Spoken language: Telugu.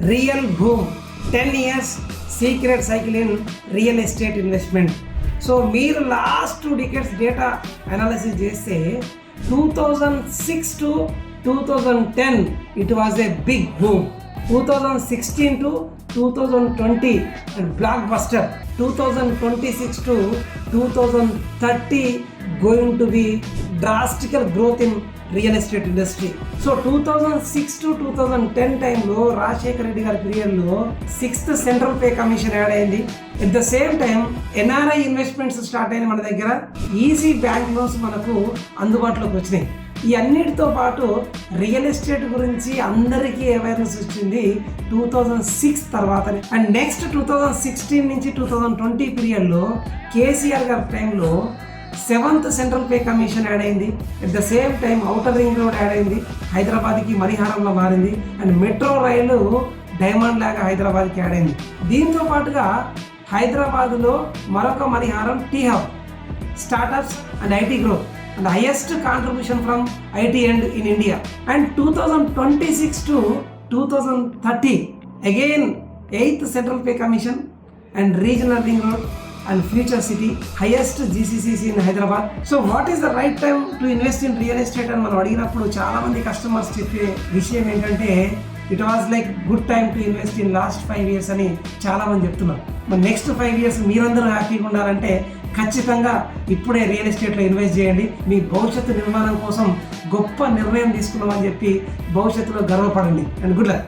Real boom 10 years secret cycle in real estate investment. So మీరు లాస్ట్ 2 decades డేటా అనాలిసిస్ చేస్తే 2006 to 2010 it was a big boom. 2016 to 2020 and blockbuster. 2026 to 2030 going to be drastical growth in real estate industry. So 2006 to 2010 టైంలో రాజశేఖర రెడ్డి గారి పీరియడ్లో 6th central pay commission add అయింది. At the same time NRI investments start అయిన మన దగ్గర ఈజీ బ్యాంక్ లోన్స్ మనకు అందుబాటులోకి వచ్చినాయి. ఈ అన్నిటితో పాటు రియల్ ఎస్టేట్ గురించి అందరికీ అవేర్నెస్ వచ్చింది 2006 తర్వాతనే. అండ్ నెక్స్ట్ 2016 నుంచి 2020 పీరియడ్లో కేసీఆర్ గారి టైంలో 7th central pay commission add అయింది. At the same time outer ring road add అయింది, హైదరాబాద్కి మణిహారంలో మారింది. అండ్ మెట్రో రైలు డైమండ్ లాగా హైదరాబాద్కి యాడ్ అయింది. దీంతో పాటుగా హైదరాబాద్లో మరొక మణిహారం T hub, startups and IT growth and highest contribution from IT and in India. And 2026 to 2030 again 8th central pay commission and regional ring road and future city, highest GCCC in Hyderabad. So what is the right time to invest in real estate అని మనం అడిగినప్పుడు చాలా మంది కస్టమర్స్ చెప్పే విషయం ఏంటంటే it was like good time to invest in last 5 years అని చాలా మంది చెప్తున్నారు. మరి నెక్స్ట్ 5 years మీరందరూ హ్యాపీగా ఉండాలంటే ఖచ్చితంగా ఇప్పుడే రియల్ ఎస్టేట్లో ఇన్వెస్ట్ చేయండి. మీ భవిష్యత్తు నిర్మాణం కోసం గొప్ప నిర్ణయం తీసుకున్నామని చెప్పి భవిష్యత్తులో గర్వపడండి. And good luck.